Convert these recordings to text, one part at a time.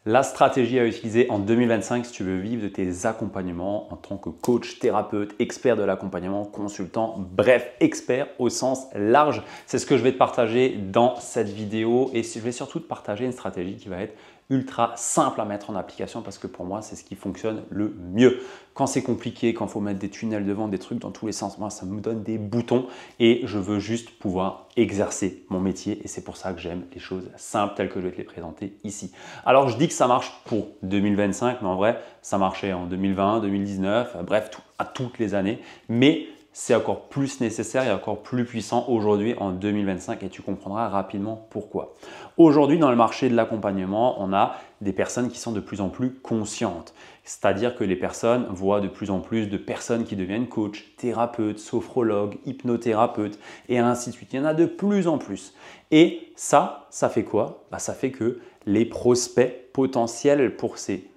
La stratégie à utiliser en 2025 si tu veux vivre de tes accompagnements en tant que coach, thérapeute, expert de l'accompagnement, consultant, bref, expert au sens large. C'est ce que je vais te partager dans cette vidéo et je vais surtout te partager une stratégie qui va être ultra simple à mettre en application parce que pour moi, c'est ce qui fonctionne le mieux. Quand c'est compliqué, quand il faut mettre des tunnels devant, des trucs dans tous les sens, moi, ça me donne des boutons et je veux juste pouvoir exercer mon métier et c'est pour ça que j'aime les choses simples telles que je vais te les présenter ici. Alors, je dis que ça marche pour 2025, mais en vrai, ça marchait en 2020, 2019, bref, à toutes les années. Mais c'est encore plus nécessaire et encore plus puissant aujourd'hui en 2025 et tu comprendras rapidement pourquoi. Aujourd'hui, dans le marché de l'accompagnement, on a des personnes qui sont de plus en plus conscientes. C'est-à-dire que les personnes voient de plus en plus de personnes qui deviennent coach, thérapeutes, sophrologues, hypnothérapeutes et ainsi de suite. Il y en a de plus en plus. Et ça fait quoi? Ça fait que les prospects potentiels pour ces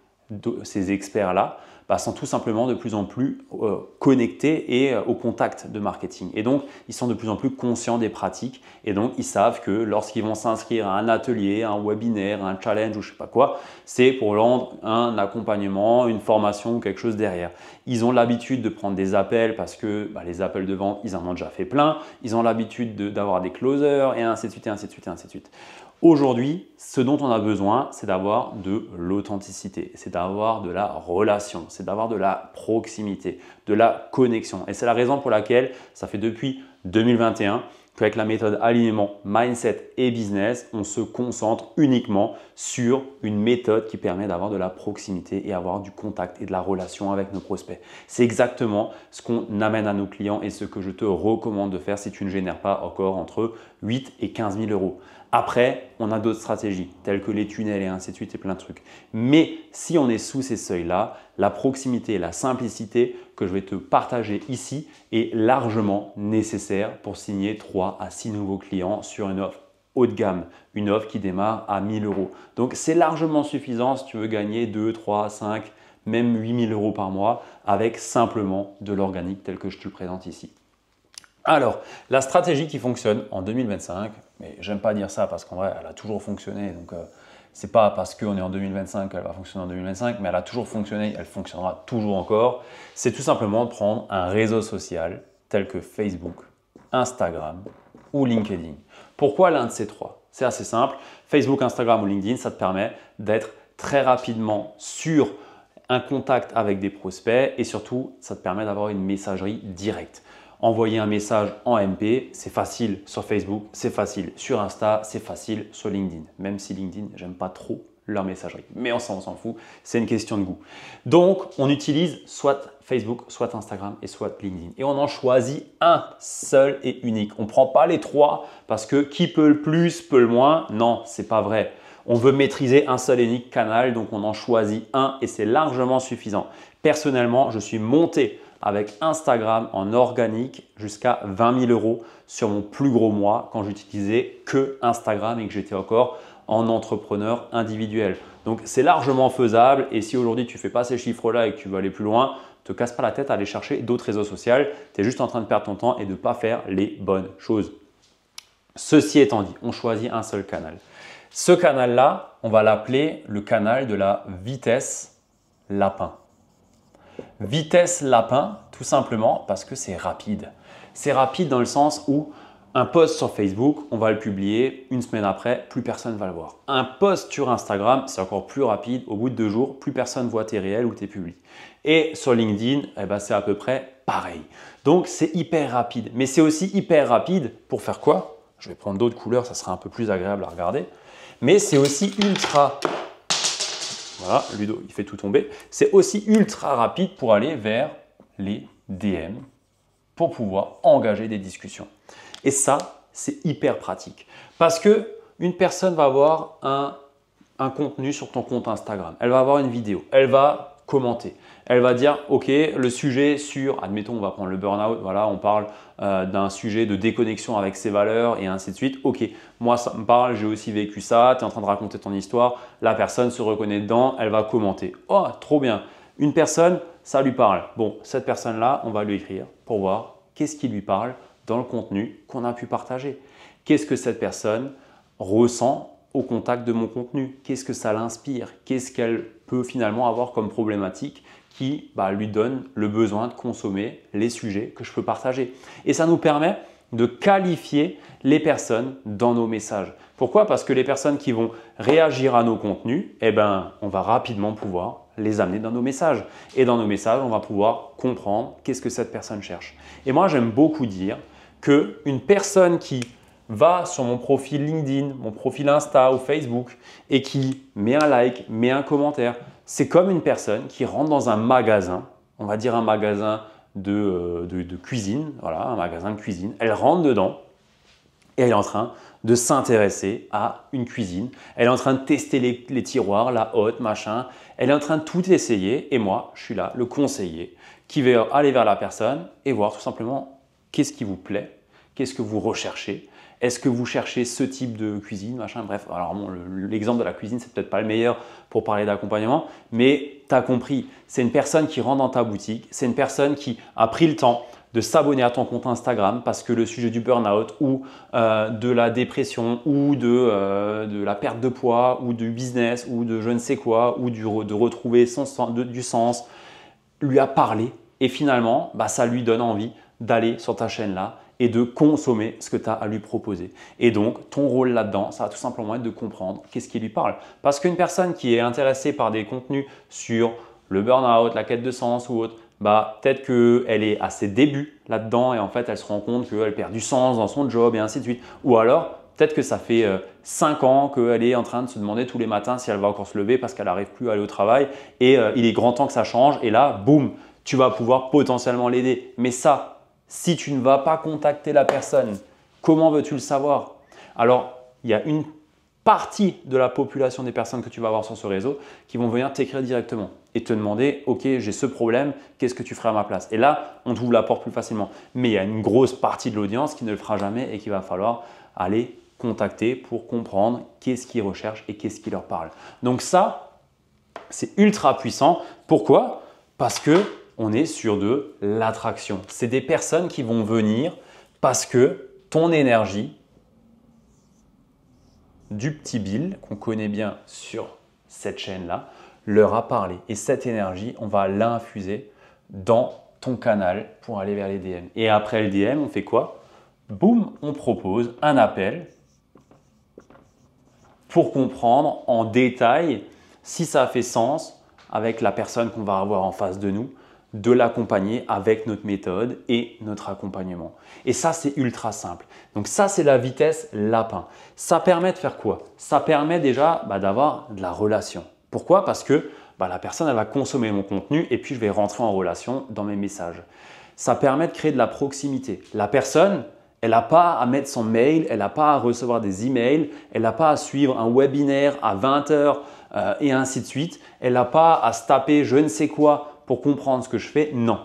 experts-là sont tout simplement de plus en plus connectés et au contact de marketing. Et donc, ils sont de plus en plus conscients des pratiques et donc, ils savent que lorsqu'ils vont s'inscrire à un atelier, un webinaire, un challenge ou je ne sais pas quoi, c'est pour rendre un accompagnement, une formation ou quelque chose derrière. Ils ont l'habitude de prendre des appels parce que les appels de vente, ils en ont déjà fait plein. Ils ont l'habitude d'avoir des closers et ainsi de suite, et ainsi de suite, et ainsi de suite. Aujourd'hui, ce dont on a besoin, c'est d'avoir de l'authenticité, c'est d'avoir de la relation, c'est d'avoir de la proximité, de la connexion. Et c'est la raison pour laquelle ça fait depuis 2021 qu'avec la méthode alignement, mindset et business, on se concentre uniquement sur une méthode qui permet d'avoir de la proximité et avoir du contact et de la relation avec nos prospects. C'est exactement ce qu'on amène à nos clients et ce que je te recommande de faire si tu ne génères pas encore entre 8 et 15 000 euros. Après, on a d'autres stratégies telles que les tunnels et ainsi de suite et plein de trucs. Mais si on est sous ces seuils-là, la proximité et la simplicité que je vais te partager ici est largement nécessaire pour signer 3 à 6 nouveaux clients sur une offre haut de gamme, une offre qui démarre à 1 000 euros. Donc, c'est largement suffisant si tu veux gagner 2, 3, 5, même 8 000 euros par mois avec simplement de l'organique tel que je te le présente ici. Alors, la stratégie qui fonctionne en 2025, mais j'aime pas dire ça parce qu'en vrai, elle a toujours fonctionné. Donc, c'est pas parce qu'on est en 2025 qu'elle va fonctionner en 2025, mais elle a toujours fonctionné, elle fonctionnera toujours encore. C'est tout simplement de prendre un réseau social tel que Facebook, Instagram ou LinkedIn. Pourquoi l'un de ces trois? C'est assez simple. Facebook, Instagram ou LinkedIn, ça te permet d'être très rapidement sur un contact avec des prospects et surtout, ça te permet d'avoir une messagerie directe. Envoyer un message en MP, c'est facile sur Facebook, c'est facile sur Insta, c'est facile sur LinkedIn. Même si LinkedIn, j'aime pas trop leur messagerie. Mais on s'en fout, c'est une question de goût. Donc, on utilise soit Facebook, soit Instagram et soit LinkedIn. Et on en choisit un seul et unique. On ne prend pas les trois parce que qui peut le plus, peut le moins. Non, c'est pas vrai. On veut maîtriser un seul et unique canal, donc on en choisit un et c'est largement suffisant. Personnellement, je suis monté avec Instagram en organique jusqu'à 20 000 euros sur mon plus gros mois quand j'utilisais que Instagram et que j'étais encore en entrepreneur individuel. Donc, c'est largement faisable et si aujourd'hui tu ne fais pas ces chiffres-là et que tu veux aller plus loin, ne te casse pas la tête à aller chercher d'autres réseaux sociaux. Tu es juste en train de perdre ton temps et de ne pas faire les bonnes choses. Ceci étant dit, on choisit un seul canal. Ce canal-là, on va l'appeler le canal de la vitesse lapin. Vitesse lapin, tout simplement parce que c'est rapide. C'est rapide dans le sens où un post sur Facebook, on va le publier une semaine après, plus personne ne va le voir. Un post sur Instagram, c'est encore plus rapide. Au bout de 2 jours, plus personne voit tes réels ou tes publis. Et sur LinkedIn, c'est à peu près pareil. Donc, c'est hyper rapide. Mais c'est aussi hyper rapide pour faire quoi? Je vais prendre d'autres couleurs, ça sera un peu plus agréable à regarder. Mais c'est aussi ultra... Voilà, Ludo, il fait tout tomber. C'est aussi ultra rapide pour aller vers les DM pour pouvoir engager des discussions. Et ça, c'est hyper pratique parce qu'une personne va avoir un contenu sur ton compte Instagram. Elle va avoir une vidéo. Elle va commenter. Elle va dire, OK, le sujet sur, admettons, on va prendre le burn-out, voilà, on parle d'un sujet de déconnexion avec ses valeurs et ainsi de suite. OK, moi, ça me parle, j'ai aussi vécu ça, tu es en train de raconter ton histoire, la personne se reconnaît dedans, elle va commenter. Oh, trop bien. Une personne, ça lui parle. Bon, cette personne-là, on va lui écrire pour voir qu'est-ce qui lui parle dans le contenu qu'on a pu partager. Qu'est-ce que cette personne ressent au contact de mon contenu? Qu'est-ce que ça l'inspire? Qu'est-ce qu'elle peut finalement avoir comme problématique qui lui donne le besoin de consommer les sujets que je peux partager? Et ça nous permet de qualifier les personnes dans nos messages. Pourquoi? Parce que les personnes qui vont réagir à nos contenus, on va rapidement pouvoir les amener dans nos messages. Et dans nos messages, on va pouvoir comprendre qu'est-ce que cette personne cherche. Et moi, j'aime beaucoup dire qu'une personne qui va sur mon profil LinkedIn, mon profil Insta ou Facebook et qui met un like, met un commentaire, c'est comme une personne qui rentre dans un magasin, on va dire un magasin de cuisine, voilà, un magasin de cuisine. Elle rentre dedans et elle est en train de s'intéresser à une cuisine. Elle est en train de tester les tiroirs, la hotte, machin. Elle est en train de tout essayer et moi, je suis là, le conseiller, qui va aller vers la personne et voir tout simplement qu'est-ce qui vous plaît, qu'est-ce que vous recherchez. Est-ce que vous cherchez ce type de cuisine, machin? Bref, alors bon, l'exemple de la cuisine, c'est peut-être pas le meilleur pour parler d'accompagnement, mais tu as compris, c'est une personne qui rentre dans ta boutique, c'est une personne qui a pris le temps de s'abonner à ton compte Instagram parce que le sujet du burn-out ou de la dépression ou de la perte de poids ou du business ou de je ne sais quoi ou de retrouver du sens lui a parlé et finalement, ça lui donne envie d'aller sur ta chaîne là et de consommer ce que tu as à lui proposer. Et donc, ton rôle là-dedans, ça va tout simplement être de comprendre qu'est-ce qui lui parle. Parce qu'une personne qui est intéressée par des contenus sur le burn-out, la quête de sens ou autre, peut-être qu'elle est à ses débuts là-dedans et en fait, elle se rend compte qu'elle perd du sens dans son job et ainsi de suite. Ou alors, peut-être que ça fait 5 ans qu'elle est en train de se demander tous les matins si elle va encore se lever parce qu'elle n'arrive plus à aller au travail et il est grand temps que ça change et là, boum, tu vas pouvoir potentiellement l'aider. Mais ça, si tu ne vas pas contacter la personne, comment veux-tu le savoir? Alors, il y a une partie de la population des personnes que tu vas avoir sur ce réseau qui vont venir t'écrire directement et te demander « Ok, j'ai ce problème, qu'est-ce que tu ferais à ma place ?» Et là, on t'ouvre la porte plus facilement. Mais il y a une grosse partie de l'audience qui ne le fera jamais et qu'il va falloir aller contacter pour comprendre qu'est-ce qu'ils recherchent et qu'est-ce qui leur parle. Donc ça, c'est ultra puissant. Pourquoi? Parce que on est sur de l'attraction. C'est des personnes qui vont venir parce que ton énergie du petit Bill, qu'on connaît bien sur cette chaîne-là, leur a parlé. Et cette énergie, on va l'infuser dans ton canal pour aller vers les DM. Et après le DM, on fait quoi? Boum, on propose un appel pour comprendre en détail si ça fait sens avec la personne qu'on va avoir en face de nous, de l'accompagner avec notre méthode et notre accompagnement. Et ça, c'est ultra simple. Donc ça, c'est la vitesse lapin. Ça permet de faire quoi? Ça permet déjà d'avoir de la relation. Pourquoi? Parce que la personne, elle va consommer mon contenu et puis je vais rentrer en relation dans mes messages. Ça permet de créer de la proximité. La personne, elle n'a pas à mettre son mail, elle n'a pas à recevoir des emails, elle n'a pas à suivre un webinaire à 20 h et ainsi de suite. Elle n'a pas à se taper je ne sais quoi pour comprendre ce que je fais. Non,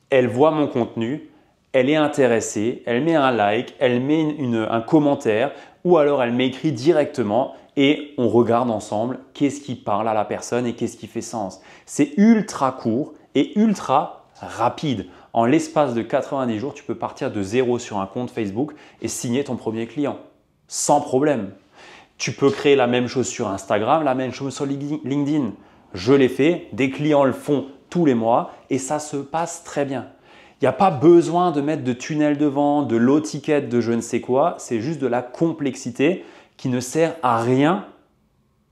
elle voit mon contenu, elle est intéressée, elle met un like, elle met un commentaire ou alors elle m'écrit directement et on regarde ensemble qu'est-ce qui parle à la personne et qu'est-ce qui fait sens. C'est ultra court et ultra rapide. En l'espace de 90 jours, tu peux partir de zéro sur un compte Facebook et signer ton premier client sans problème. Tu peux créer la même chose sur Instagram, la même chose sur LinkedIn. Je l'ai fait, des clients le font tous les mois et ça se passe très bien. Il n'y a pas besoin de mettre de tunnel de vente, de low ticket, de je ne sais quoi. C'est juste de la complexité qui ne sert à rien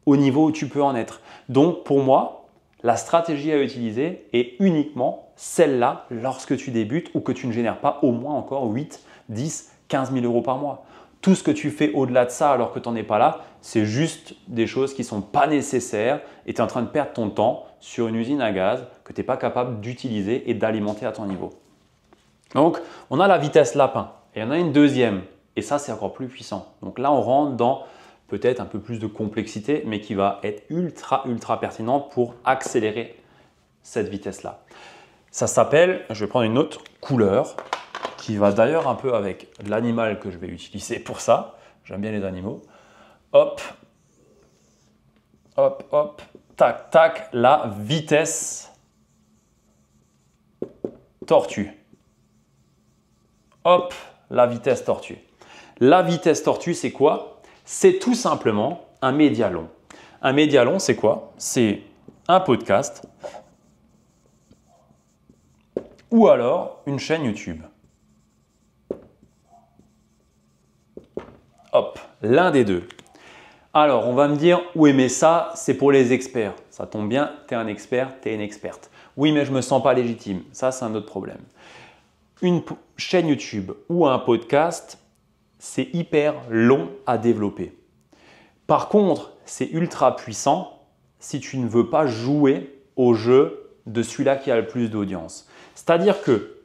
au niveau où tu peux en être. Donc pour moi, la stratégie à utiliser est uniquement celle-là lorsque tu débutes ou que tu ne génères pas au moins encore 8, 10, 15 000 euros par mois. Tout ce que tu fais au-delà de ça alors que tu n'en es pas là, c'est juste des choses qui ne sont pas nécessaires et tu es en train de perdre ton temps sur une usine à gaz que tu n'es pas capable d'utiliser et d'alimenter à ton niveau. Donc, on a la vitesse lapin et il y en a une deuxième et ça, c'est encore plus puissant. Donc là, on rentre dans peut-être un peu plus de complexité mais qui va être ultra pertinente pour accélérer cette vitesse-là. Ça s'appelle, je vais prendre une autre couleur qui va d'ailleurs un peu avec l'animal que je vais utiliser pour ça. J'aime bien les animaux. Hop, hop, hop, tac, tac, la vitesse tortue. Hop, la vitesse tortue. La vitesse tortue, c'est quoi? C'est tout simplement un média long. Un média long, c'est quoi? C'est un podcast ou alors une chaîne YouTube. Hop, l'un des deux. Alors, on va me dire, oui, mais ça, c'est pour les experts. Ça tombe bien, tu es un expert, tu es une experte. Oui, mais je ne me sens pas légitime. Ça, c'est un autre problème. Une chaîne YouTube ou un podcast, c'est hyper long à développer. Par contre, c'est ultra puissant si tu ne veux pas jouer au jeu de celui-là qui a le plus d'audience. C'est-à-dire que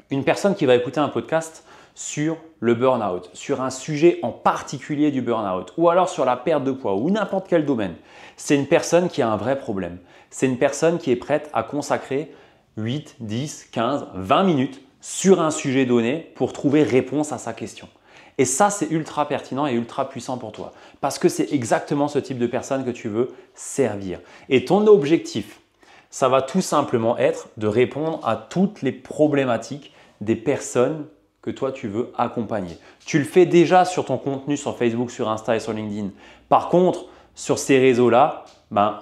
une personne qui va écouter un podcast sur le burn-out, sur un sujet en particulier du burn-out, ou alors sur la perte de poids, ou n'importe quel domaine, c'est une personne qui a un vrai problème. C'est une personne qui est prête à consacrer 8, 10, 15, 20 minutes sur un sujet donné pour trouver réponse à sa question. Et ça, c'est ultra pertinent et ultra puissant pour toi parce que c'est exactement ce type de personne que tu veux servir. Et ton objectif, ça va tout simplement être de répondre à toutes les problématiques des personnes que toi, tu veux accompagner. Tu le fais déjà sur ton contenu sur Facebook, sur Insta et sur LinkedIn. Par contre, sur ces réseaux-là,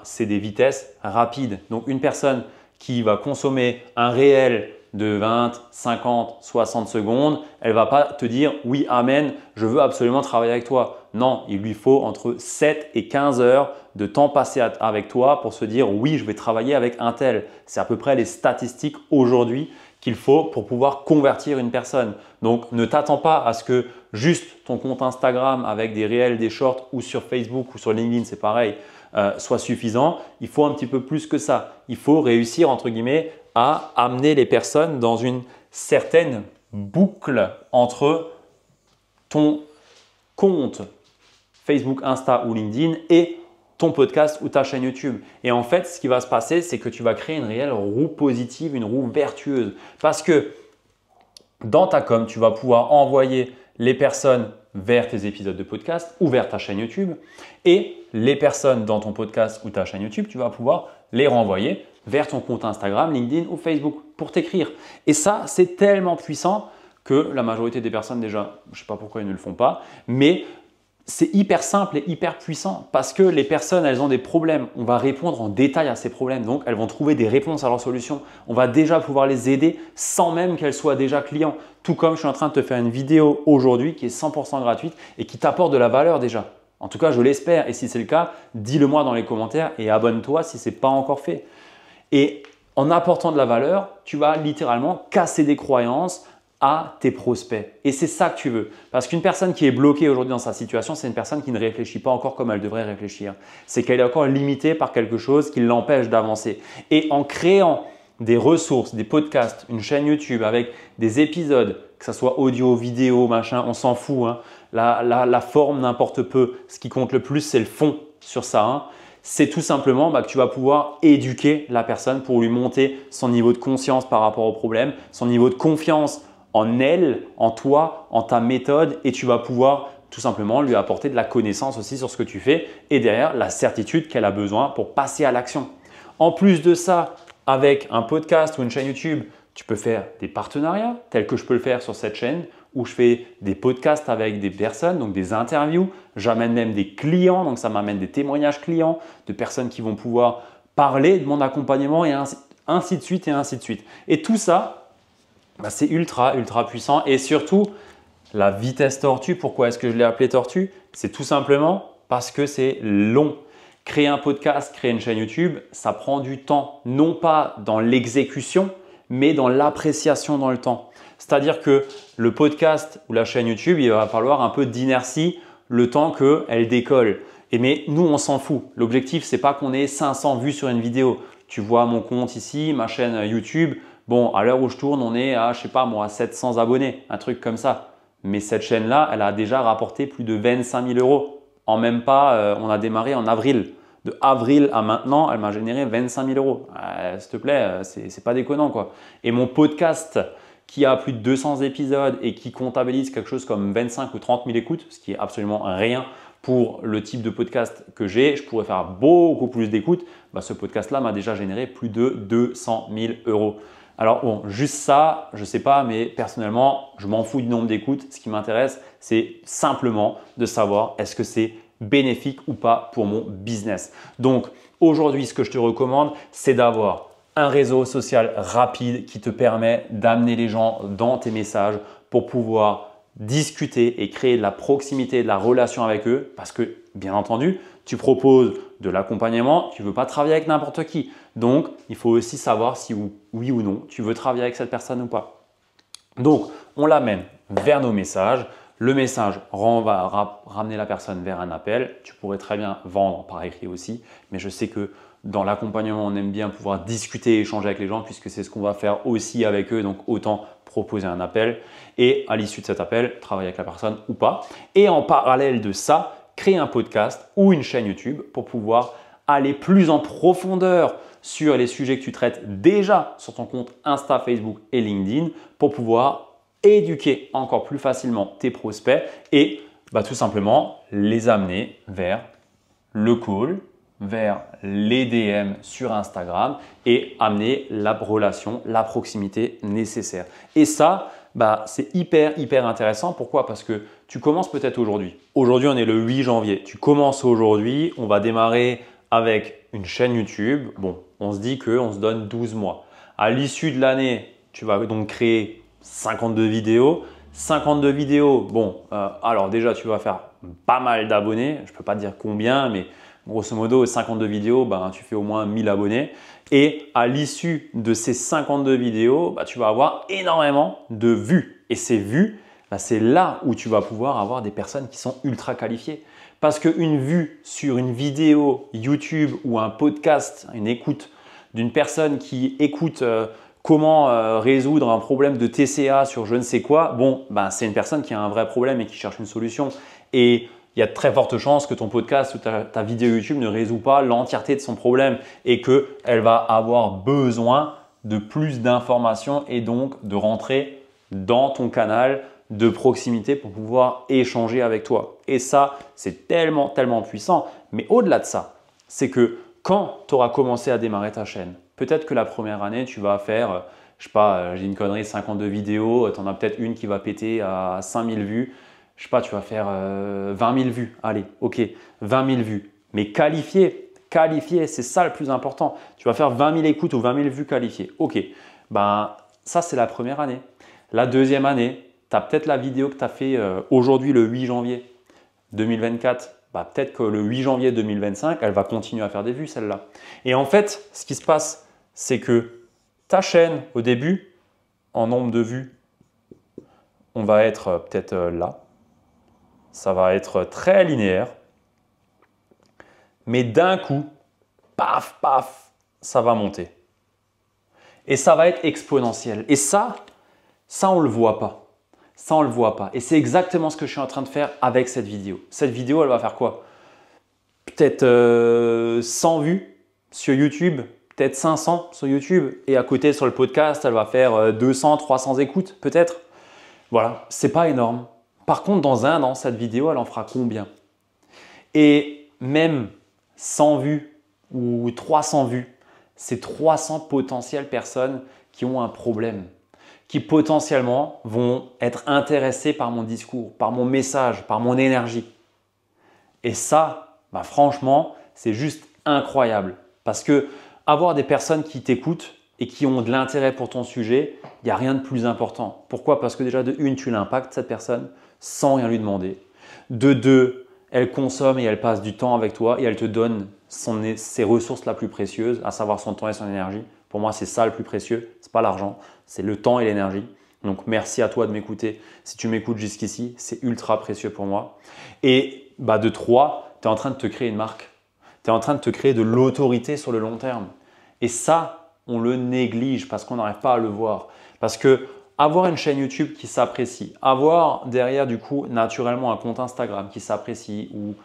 c'est des vitesses rapides. Donc, une personne qui va consommer un réel de 20, 50, 60 secondes, elle ne va pas te dire « oui, amen, je veux absolument travailler avec toi ». Non, il lui faut entre 7 et 15 heures de temps passé avec toi pour se dire « oui, je vais travailler avec un tel ». C'est à peu près les statistiques aujourd'hui qu'il faut pour pouvoir convertir une personne. Donc, ne t'attends pas à ce que juste ton compte Instagram avec des réels, des shorts ou sur Facebook ou sur LinkedIn, c'est pareil, soit suffisant. Il faut un petit peu plus que ça. Il faut réussir, entre guillemets, à amener les personnes dans une certaine boucle entre ton compte Facebook, Insta ou LinkedIn et ton podcast ou ta chaîne YouTube. Et en fait, ce qui va se passer, c'est que tu vas créer une réelle roue positive, une roue vertueuse. Parce que dans ta com, tu vas pouvoir envoyer les personnes vers tes épisodes de podcast ou vers ta chaîne YouTube. Et les personnes dans ton podcast ou ta chaîne YouTube, tu vas pouvoir les renvoyer vers ton compte Instagram, LinkedIn ou Facebook pour t'écrire. Et ça, c'est tellement puissant que la majorité des personnes déjà, je ne sais pas pourquoi ils ne le font pas, mais c'est hyper simple et hyper puissant parce que les personnes, elles ont des problèmes. On va répondre en détail à ces problèmes. Donc, elles vont trouver des réponses à leurs solutions. On va déjà pouvoir les aider sans même qu'elles soient déjà clients. Tout comme je suis en train de te faire une vidéo aujourd'hui qui est 100% gratuite et qui t'apporte de la valeur déjà. En tout cas, je l'espère. Et si c'est le cas, dis-le moi dans les commentaires et abonne-toi si ce n'est pas encore fait. Et en apportant de la valeur, tu vas littéralement casser des croyances à tes prospects. Et c'est ça que tu veux. Parce qu'une personne qui est bloquée aujourd'hui dans sa situation, c'est une personne qui ne réfléchit pas encore comme elle devrait réfléchir. C'est qu'elle est encore limitée par quelque chose qui l'empêche d'avancer. Et en créant des ressources, des podcasts, une chaîne YouTube avec des épisodes, que ce soit audio, vidéo, machin, on s'en fout. Hein. La forme n'importe peu. Ce qui compte le plus, c'est le fond sur ça. Hein. C'est tout simplement que tu vas pouvoir éduquer la personne pour lui monter son niveau de conscience par rapport au problème, son niveau de confiance en elle, en toi, en ta méthode et tu vas pouvoir tout simplement lui apporter de la connaissance aussi sur ce que tu fais et derrière la certitude qu'elle a besoin pour passer à l'action. En plus de ça, avec un podcast ou une chaîne YouTube, tu peux faire des partenariats tels que je peux le faire sur cette chaîne où je fais des podcasts avec des personnes, donc des interviews. J'amène même des clients, donc ça m'amène des témoignages clients de personnes qui vont pouvoir parler de mon accompagnement et ainsi de suite et ainsi de suite. Et tout ça, c'est ultra puissant et surtout la vitesse tortue. Pourquoi est-ce que je l'ai appelé tortue? C'est tout simplement parce que c'est long. Créer un podcast, créer une chaîne YouTube, ça prend du temps, non pas dans l'exécution, mais dans l'appréciation dans le temps. C'est-à-dire que le podcast ou la chaîne YouTube, il va falloir un peu d'inertie le temps qu'elle décolle. Mais nous, on s'en fout. L'objectif, ce n'est pas qu'on ait 500 vues sur une vidéo. Tu vois mon compte ici, ma chaîne YouTube. Bon, à l'heure où je tourne, on est à, je sais pas moi, 700 abonnés, un truc comme ça. Mais cette chaîne-là, elle a déjà rapporté plus de 25 000 euros. En même pas, on a démarré en avril. De avril à maintenant, elle m'a généré 25 000 euros. S'il te plaît, c'est pas déconnant quoi. Et mon podcast qui a plus de 200 épisodes et qui comptabilise quelque chose comme 25 ou 30 000 écoutes, ce qui est absolument rien pour le type de podcast que j'ai, je pourrais faire beaucoup plus d'écoutes. Ce podcast-là m'a déjà généré plus de 200 000 euros. Alors bon, juste ça, je ne sais pas, mais personnellement, je m'en fous du nombre d'écoutes. Ce qui m'intéresse, c'est simplement de savoir est-ce que c'est bénéfique ou pas pour mon business. Donc aujourd'hui, ce que je te recommande, c'est d'avoir un réseau social rapide qui te permet d'amener les gens dans tes messages pour pouvoir discuter et créer de la proximité, de la relation avec eux parce que, bien entendu, tu proposes de l'accompagnement, tu ne veux pas travailler avec n'importe qui. Donc, il faut aussi savoir si oui ou non, tu veux travailler avec cette personne ou pas. Donc, on l'amène vers nos messages. Le message va ramener la personne vers un appel. Tu pourrais très bien vendre par écrit aussi, mais je sais que dans l'accompagnement, on aime bien pouvoir discuter et échanger avec les gens puisque c'est ce qu'on va faire aussi avec eux. Donc, autant proposer un appel et à l'issue de cet appel, travailler avec la personne ou pas. Et en parallèle de ça, créer un podcast ou une chaîne YouTube pour pouvoir aller plus en profondeur sur les sujets que tu traites déjà sur ton compte Insta, Facebook et LinkedIn pour pouvoir éduquer encore plus facilement tes prospects et tout simplement les amener vers le call, vers les DM sur Instagram et amener la relation, la proximité nécessaire. Et ça, c'est hyper intéressant. Pourquoi? Parce que tu commences peut-être aujourd'hui. Aujourd'hui, on est le 8 janvier. Tu commences aujourd'hui, on va démarrer avec une chaîne YouTube. Bon, on se dit qu'on se donne 12 mois. À l'issue de l'année, tu vas donc créer 52 vidéos. 52 vidéos, bon, alors déjà, tu vas faire pas mal d'abonnés. Je ne peux pas te dire combien, mais grosso modo, 52 vidéos, tu fais au moins 1000 abonnés. Et à l'issue de ces 52 vidéos, tu vas avoir énormément de vues. Et ces vues, c'est là où tu vas pouvoir avoir des personnes qui sont ultra qualifiées. Parce qu'une vue sur une vidéo YouTube ou un podcast, une écoute d'une personne qui écoute comment résoudre un problème de TCA sur je ne sais quoi, c'est une personne qui a un vrai problème et qui cherche une solution. Et il y a de très fortes chances que ton podcast ou ta vidéo YouTube ne résout pas l'entièreté de son problème et qu'elle va avoir besoin de plus d'informations et donc de rentrer dans ton canal de proximité pour pouvoir échanger avec toi. Et ça, c'est tellement puissant. Mais au-delà de ça, c'est que quand tu auras commencé à démarrer ta chaîne, peut-être que la première année, tu vas faire, je sais pas, j'ai une connerie, 52 vidéos, tu en as peut-être une qui va péter à 5000 vues. Je sais pas, tu vas faire 20 000 vues. Allez, ok, 20 000 vues. Mais qualifié, c'est ça le plus important. Tu vas faire 20 000 écoutes ou 20 000 vues qualifiées. Ok, ça c'est la première année. La deuxième année, tu as peut-être la vidéo que tu as fait aujourd'hui le 8 janvier 2024. Peut-être que le 8 janvier 2025, elle va continuer à faire des vues celle-là. Et en fait, ce qui se passe, c'est que ta chaîne au début, en nombre de vues, on va être peut-être là. Ça va être très linéaire. Mais d'un coup, paf, ça va monter. Et ça va être exponentiel. Et ça on ne le voit pas. Ça, on ne le voit pas. Et c'est exactement ce que je suis en train de faire avec cette vidéo. Cette vidéo, elle va faire quoi? Peut-être 100 vues sur YouTube, peut-être 500 sur YouTube. Et à côté, sur le podcast, elle va faire 200, 300 écoutes, peut-être. Voilà, c'est pas énorme. Par contre, dans un an, cette vidéo, elle en fera combien? Et même 100 vues ou 300 vues, c'est 300 potentielles personnes qui ont un problème, qui potentiellement vont être intéressées par mon discours, par mon message, par mon énergie. Et ça, franchement, c'est juste incroyable. Parce que avoir des personnes qui t'écoutent et qui ont de l'intérêt pour ton sujet, il n'y a rien de plus important. Pourquoi? Parce que déjà, de une, tu l'impactes cette personne sans rien lui demander. De deux, elle consomme et elle passe du temps avec toi et elle te donne ses ressources la plus précieuse, à savoir son temps et son énergie. Pour moi, c'est ça le plus précieux, ce n'est pas l'argent, c'est le temps et l'énergie. Donc, merci à toi de m'écouter. Si tu m'écoutes jusqu'ici, c'est ultra précieux pour moi. Et de trois, tu es en train de te créer une marque. Tu es en train de te créer de l'autorité sur le long terme. Et ça, on le néglige parce qu'on n'arrive pas à le voir. Parce que avoir une chaîne YouTube qui s'apprécie, avoir derrière du coup naturellement un compte Instagram qui s'apprécie ou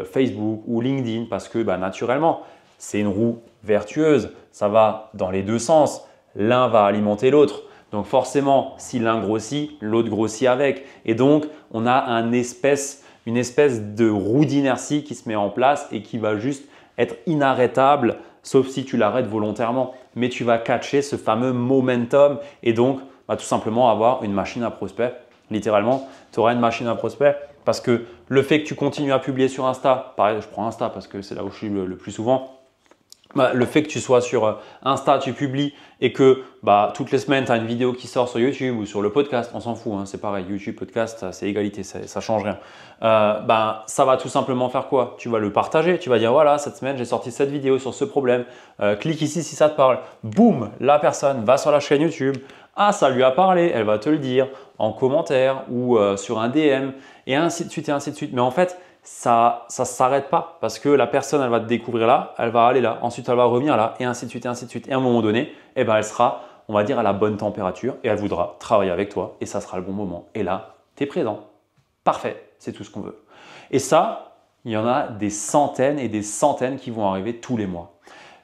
Facebook ou LinkedIn parce que naturellement, c'est une roue vertueuse. Ça va dans les deux sens. L'un va alimenter l'autre. Donc forcément, si l'un grossit, l'autre grossit avec. Et donc, on a une espèce de roue d'inertie qui se met en place et qui va juste être inarrêtable, sauf si tu l'arrêtes volontairement. Mais tu vas catcher ce fameux momentum et donc tout simplement avoir une machine à prospect. Littéralement, tu auras une machine à prospect Parce que le fait que tu continues à publier sur Insta, pareil, je prends Insta parce que c'est là où je suis le plus souvent. Le fait que tu sois sur Insta, tu publies et que toutes les semaines, tu as une vidéo qui sort sur YouTube ou sur le podcast, on s'en fout, hein, c'est pareil, YouTube, podcast, c'est égalité, ça ne change rien. Ça va tout simplement faire quoi? Tu vas le partager, tu vas dire voilà, cette semaine, j'ai sorti cette vidéo sur ce problème, clique ici si ça te parle. Boum, la personne va sur la chaîne YouTube, ah ça lui a parlé, elle va te le dire en commentaire ou sur un DM et ainsi de suite et ainsi de suite. Mais en fait, ça ne s'arrête pas parce que la personne, elle va te découvrir là, elle va aller là, ensuite elle va revenir là et ainsi de suite et ainsi de suite. Et à un moment donné, elle sera, on va dire, à la bonne température et elle voudra travailler avec toi et ça sera le bon moment. Et là, tu es présent. Parfait, c'est tout ce qu'on veut. Et ça, il y en a des centaines et des centaines qui vont arriver tous les mois.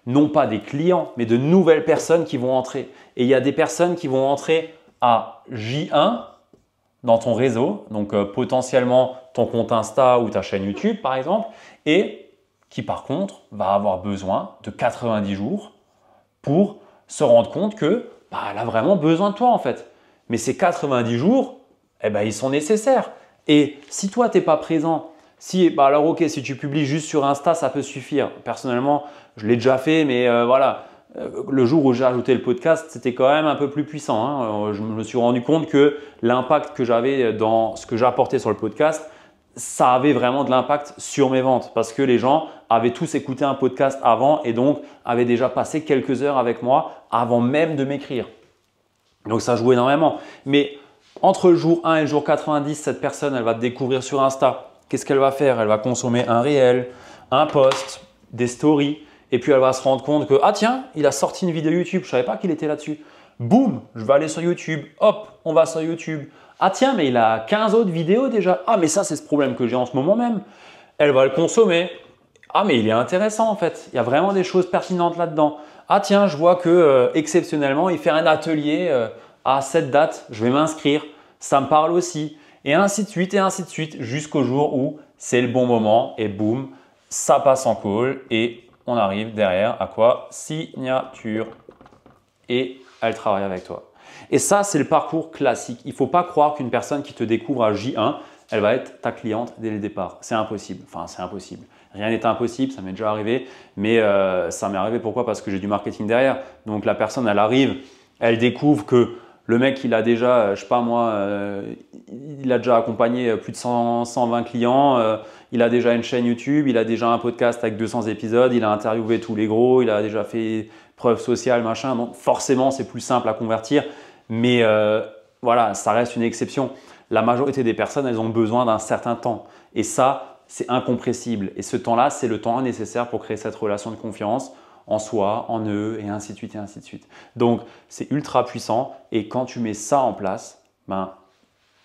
Non pas des clients, mais de nouvelles personnes qui vont entrer. Et il y a des personnes qui vont entrer à J1 dans ton réseau, donc potentiellement ton compte Insta ou ta chaîne YouTube par exemple, et qui par contre va avoir besoin de 90 jours pour se rendre compte que elle a vraiment besoin de toi en fait. Mais ces 90 jours, ils sont nécessaires. Et si toi, tu n'es pas présent, alors ok, si tu publies juste sur Insta, ça peut suffire. Personnellement, je l'ai déjà fait, mais voilà. Le jour où j'ai ajouté le podcast, c'était quand même un peu plus puissant, hein. Je me suis rendu compte que l'impact que j'avais dans ce que j'apportais sur le podcast, ça avait vraiment de l'impact sur mes ventes parce que les gens avaient tous écouté un podcast avant et donc avaient déjà passé quelques heures avec moi avant même de m'écrire. Donc ça joue énormément. Mais entre le jour 1 et le jour 90, cette personne, elle va te découvrir sur Insta. Qu'est-ce qu'elle va faire? Elle va consommer un réel, un post, des stories. Et puis elle va se rendre compte que ah tiens, il a sorti une vidéo YouTube, je ne savais pas qu'il était là-dessus. Boum, je vais aller sur YouTube. Hop, on va sur YouTube. Ah tiens, mais il a 15 autres vidéos déjà. Ah mais ça, c'est ce problème que j'ai en ce moment même. Elle va le consommer. Ah mais il est intéressant en fait. Il y a vraiment des choses pertinentes là-dedans. Ah tiens, je vois que exceptionnellement, il fait un atelier à cette date. Je vais m'inscrire. Ça me parle aussi. Et ainsi de suite, jusqu'au jour où c'est le bon moment et boum, ça passe en call et on arrive derrière à quoi? Signature. Et elle travaille avec toi. Et ça, c'est le parcours classique. Il ne faut pas croire qu'une personne qui te découvre à J1, elle va être ta cliente dès le départ. C'est impossible. Enfin, c'est impossible. Rien n'est impossible, ça m'est déjà arrivé. Mais ça m'est arrivé pourquoi? Parce que j'ai du marketing derrière. Donc la personne, elle arrive, elle découvre que le mec, il a déjà, je sais pas moi, il a déjà accompagné plus de 120 clients, il a déjà une chaîne YouTube, il a déjà un podcast avec 200 épisodes, il a interviewé tous les gros, il a déjà fait preuve sociale, machin. Donc forcément, c'est plus simple à convertir. Mais voilà, ça reste une exception. La majorité des personnes, elles ont besoin d'un certain temps. Et ça, c'est incompressible. Et ce temps-là, c'est le temps nécessaire pour créer cette relation de confiance en soi, en eux, et ainsi de suite, et ainsi de suite. Donc, c'est ultra puissant. Et quand tu mets ça en place,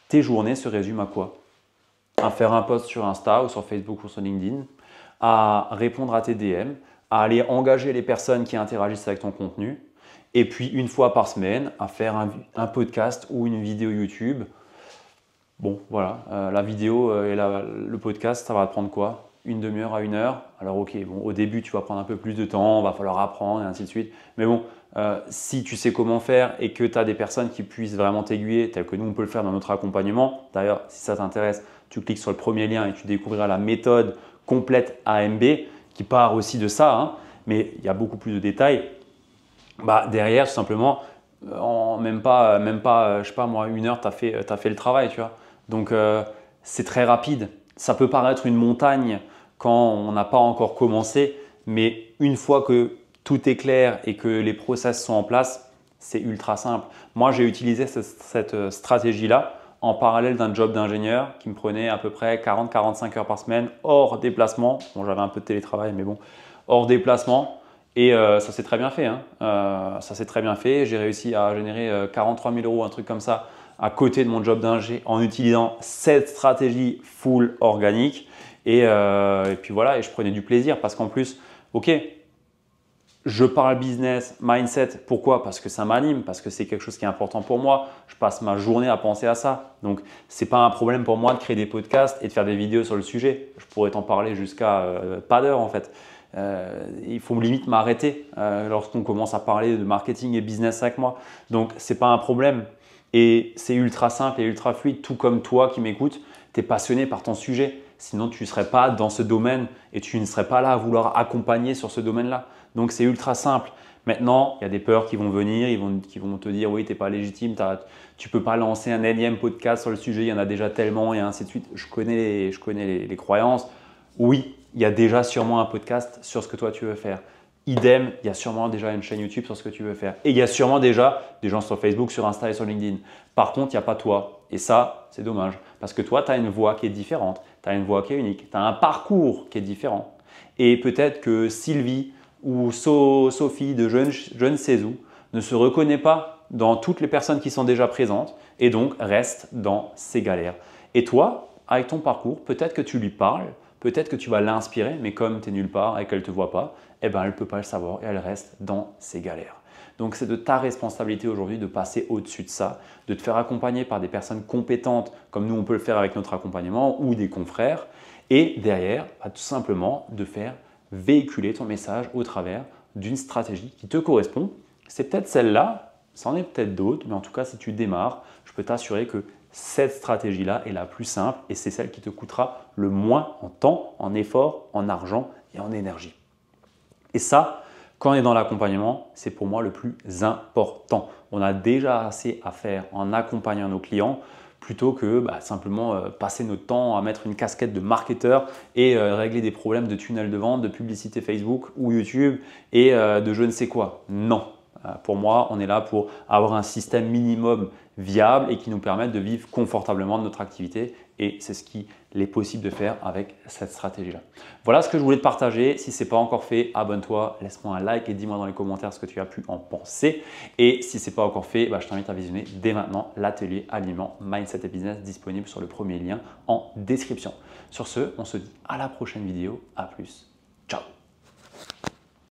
tes journées se résument à quoi? À faire un post sur Insta ou sur Facebook ou sur LinkedIn, à répondre à tes DM, à aller engager les personnes qui interagissent avec ton contenu, et puis une fois par semaine, à faire un podcast ou une vidéo YouTube. Bon, voilà, la vidéo et le podcast, ça va te prendre quoi? Une demi-heure à 1 heure. Alors ok, bon, au début, tu vas prendre un peu plus de temps, va falloir apprendre et ainsi de suite. Mais bon, si tu sais comment faire et que tu as des personnes qui puissent vraiment t'aiguiller, tel que nous, on peut le faire dans notre accompagnement. D'ailleurs, si ça t'intéresse, tu cliques sur le premier lien et tu découvriras la méthode complète AMB qui part aussi de ça, hein, mais il y a beaucoup plus de détails. Derrière, tout simplement, en même pas, je sais pas moi, 1 heure, tu as fait le travail, tu vois. Donc, c'est très rapide. Ça peut paraître une montagne quand on n'a pas encore commencé, mais une fois que tout est clair et que les process sont en place, c'est ultra simple. Moi, j'ai utilisé cette stratégie-là en parallèle d'un job d'ingénieur qui me prenait à peu près 40-45 heures par semaine hors déplacement. Bon, j'avais un peu de télétravail, mais bon, hors déplacement. Et ça s'est très bien fait. Hein. Ça s'est très bien fait. J'ai réussi à générer 43 000 €, un truc comme ça, à côté de mon job d'ingé en utilisant cette stratégie full organique. Et puis voilà, et je prenais du plaisir parce qu'en plus, ok, je parle business, mindset. Pourquoi? Parce que ça m'anime, parce que c'est quelque chose qui est important pour moi. Je passe ma journée à penser à ça. Donc, ce n'est pas un problème pour moi de créer des podcasts et de faire des vidéos sur le sujet. Je pourrais t'en parler jusqu'à pas d'heure en fait. Il faut limite m'arrêter lorsqu'on commence à parler de marketing et business avec moi. Donc, ce n'est pas un problème. Et c'est ultra simple et ultra fluide, tout comme toi qui m'écoutes. Tu es passionné par ton sujet. Sinon, tu ne serais pas dans ce domaine et tu ne serais pas là à vouloir accompagner sur ce domaine-là. Donc, c'est ultra simple. Maintenant, il y a des peurs qui vont venir, qui vont te dire oui, tu n'es pas légitime, tu ne peux pas lancer un énième podcast sur le sujet, il y en a déjà tellement et ainsi de suite. Je connais les croyances. Oui, il y a déjà sûrement un podcast sur ce que toi tu veux faire. Idem, il y a sûrement déjà une chaîne YouTube sur ce que tu veux faire. Et il y a sûrement déjà des gens sur Facebook, sur Insta et sur LinkedIn. Par contre, il n'y a pas toi. Et ça, c'est dommage. Parce que toi, tu as une voix qui est différente. Tu as une voix qui est unique. Tu as un parcours qui est différent. Et peut-être que Sylvie ou Sophie de je ne sais où ne se reconnaît pas dans toutes les personnes qui sont déjà présentes et donc reste dans ses galères. Et toi, avec ton parcours, peut-être que tu lui parles, peut-être que tu vas l'inspirer, mais comme tu es nulle part et qu'elle ne te voit pas, eh ben, elle ne peut pas le savoir et elle reste dans ses galères. Donc, c'est de ta responsabilité aujourd'hui de passer au-dessus de ça, de te faire accompagner par des personnes compétentes comme nous, on peut le faire avec notre accompagnement ou des confrères. Et derrière, tout simplement de faire véhiculer ton message au travers d'une stratégie qui te correspond. C'est peut-être celle-là, c'en est peut-être d'autres, mais en tout cas, si tu démarres, je peux t'assurer que cette stratégie-là est la plus simple et c'est celle qui te coûtera le moins en temps, en effort, en argent et en énergie. Et ça, quand on est dans l'accompagnement, c'est pour moi le plus important. On a déjà assez à faire en accompagnant nos clients plutôt que simplement passer notre temps à mettre une casquette de marketeur et régler des problèmes de tunnel de vente, de publicité Facebook ou YouTube et de je ne sais quoi. Non. Pour moi, on est là pour avoir un système minimum viable et qui nous permette de vivre confortablement de notre activité et c'est ce qu'il est possible de faire avec cette stratégie-là. Voilà ce que je voulais te partager. Si ce n'est pas encore fait, abonne-toi, laisse-moi un like et dis-moi dans les commentaires ce que tu as pu en penser. Et si ce n'est pas encore fait, je t'invite à visionner dès maintenant l'atelier Aliment Mindset et Business disponible sur le premier lien en description. Sur ce, on se dit à la prochaine vidéo. À plus. Ciao.